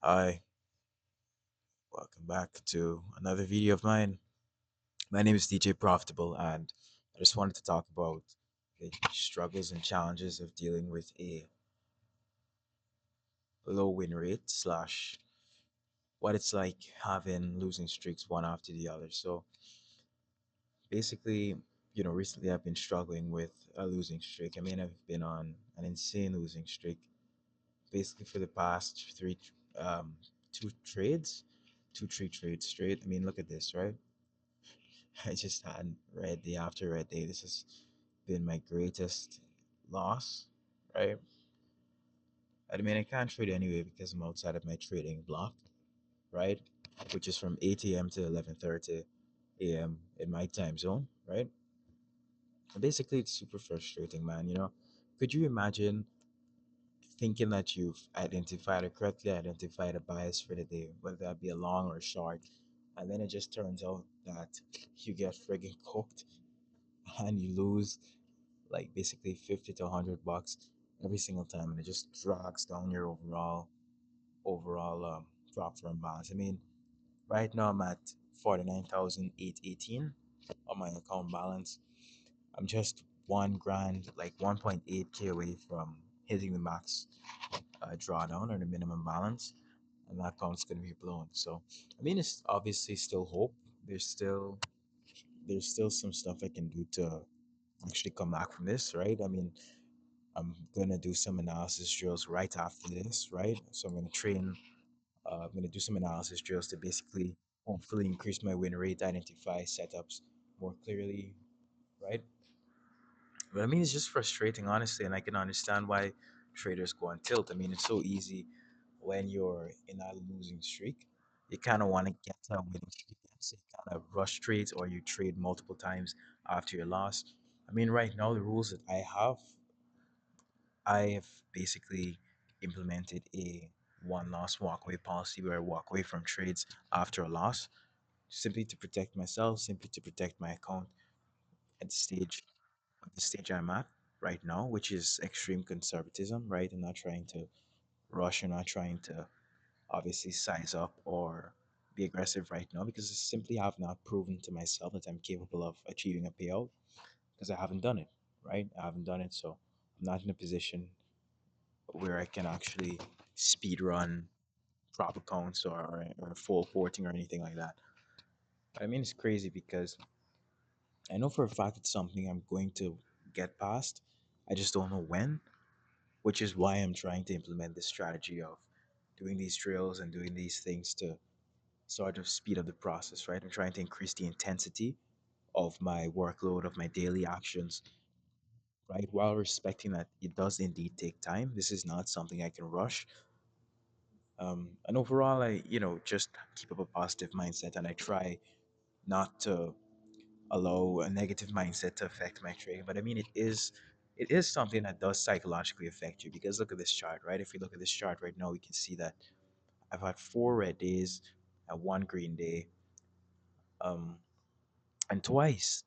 Hi, welcome back to another video of mine. My name is DJ Profitable, and I just wanted to talk about the struggles and challenges of dealing with a low win rate slash what it's like having losing streaks one after the other. So basically, recently I've been struggling with a losing streak. I mean, I've been on an insane losing streak basically for the past um, two trades, two, three trades straight. I mean, look at this, right? I just had red day after red day. This has been my greatest loss, right? I mean, I can't trade anyway because I'm outside of my trading block, right? Which is from 8 a.m. to 11:30 a.m. in my time zone, right? And basically, it's super frustrating, man. Could you imagine thinking that you've identified or correctly identified a bias for the day, whether that be a long or short, and then it just turns out that you get friggin' cooked and you lose like basically 50 to 100 bucks every single time, and it just drags down your overall drop from balance. I mean, right now I'm at 49,818 on my account balance. I'm just 1 grand, like 1.8K away from hitting the max drawdown or the minimum balance, and that account's gonna be blown. So I mean, it's obviously still hope. There's still some stuff I can do to actually come back from this, right? I mean, I'm gonna do some analysis drills right after this, right? So I'm gonna train. I'm gonna do some analysis drills to basically, hopefully, increase my win rate, identify setups more clearly, right? But I mean, it's just frustrating, honestly, and I can understand why traders go on tilt. I mean, it's so easy when you're in a losing streak. You kind of want to get to a winning streak, and so you kind of rush trades or you trade multiple times after your loss. I mean, right now the rules that I've basically implemented a one loss walkaway policy where I walk away from trades after a loss, simply to protect myself, simply to protect my account at the stage I'm at right now, which is extreme conservatism, right? I'm not trying to rush, I'm not trying to obviously size up or be aggressive right now because I simply have not proven to myself that I'm capable of achieving a payout because I haven't done it, right? I haven't done it, so I'm not in a position where I can actually speed run prop accounts or full porting or anything like that. I mean, it's crazy because I know for a fact it's something I'm going to get past. I just don't know when, which is why I'm trying to implement this strategy of doing these drills and doing these things to sort of speed up the process, right? I'm trying to increase the intensity of my workload, of my daily actions, right? While respecting that it does indeed take time. This is not something I can rush. And overall, I just keep up a positive mindset and I try not to allow a negative mindset to affect my trading. But I mean, it is something that does psychologically affect you because look at this chart, right? If we look at this chart right now, we can see that I've had 4 red days and 1 green day. Um, and twice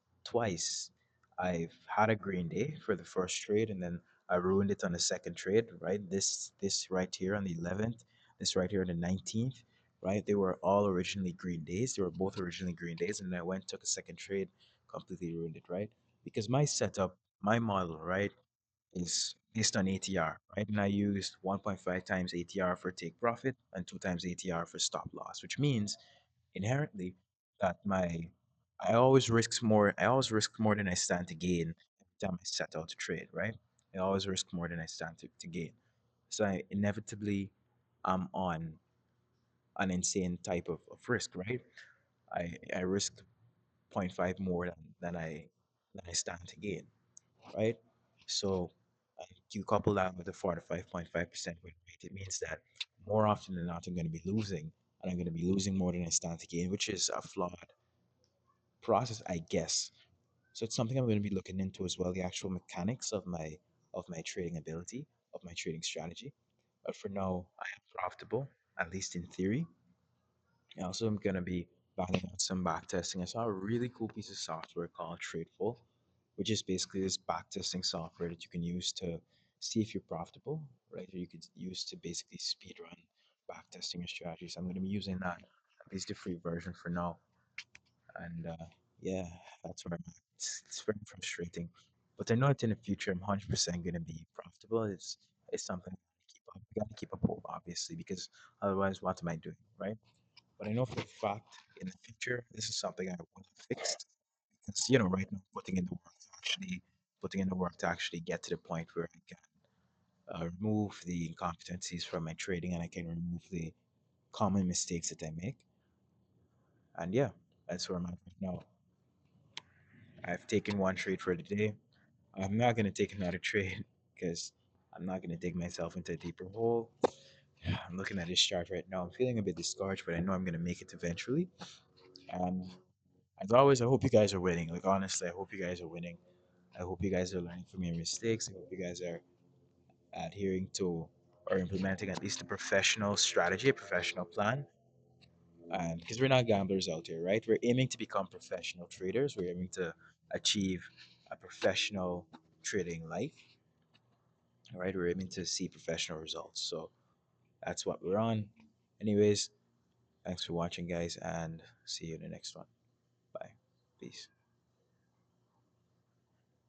I've had a green day for the first trade and then I ruined it on the second trade, right? This right here on the 11th, this right here on the 19th, right? They were all originally green days. They were both originally green days, and then I went took a second trade, completely ruined it, right? Because my setup, my model, right, is based on ATR, right? And I used 1.5 times ATR for take profit and 2 times ATR for stop loss, which means inherently that my I always risk more than I stand to gain every time I set out to trade, right? I always risk more than I stand to gain. So I inevitably am on an insane type of risk, right? I risk zero point 0.5 more than I stand to gain, right? So you couple that with a 45.5% win rate, it means that more often than not I'm going to be losing, and I'm going to be losing more than I stand to gain, which is a flawed process, I guess. So it's something I'm going to be looking into as well, the actual mechanics of my trading ability, of my trading strategy. But for now, I am profitable, at least in theory. I also am going to be banging out some back testing. I saw a really cool piece of software called Tradeful, which is basically this back testing software that you can use to see if you're profitable, right? Or you could use to basically speed run backtesting your strategies. I'm going to be using that, at least the free version for now. And yeah, that's where I'm at. It's very frustrating, but I know that in the future I'm 100% going to be profitable. It's something I gotta keep up. I got to keep up with, obviously, because otherwise, what am I doing, right? But I know for a fact in the future this is something I will fix because right now putting in the work to actually get to the point where I can remove the incompetencies from my trading and I can remove the common mistakes that I make. And yeah, that's where I'm at right now. I've taken one trade for the day. I'm not going to take another trade because I'm not going to dig myself into a deeper hole. I'm looking at this chart right now. I'm feeling a bit discouraged, but I know I'm going to make it eventually. And as always, I hope you guys are winning. Like, honestly, I hope you guys are winning. I hope you guys are learning from your mistakes. I hope you guys are adhering to or implementing at least a professional strategy, a professional plan. And because we're not gamblers out here, right? We're aiming to become professional traders. We're aiming to achieve a professional trading life, right? We're aiming to see professional results. So that's what we're on. Anyways, thanks for watching, guys, and see you in the next one. Bye. Peace.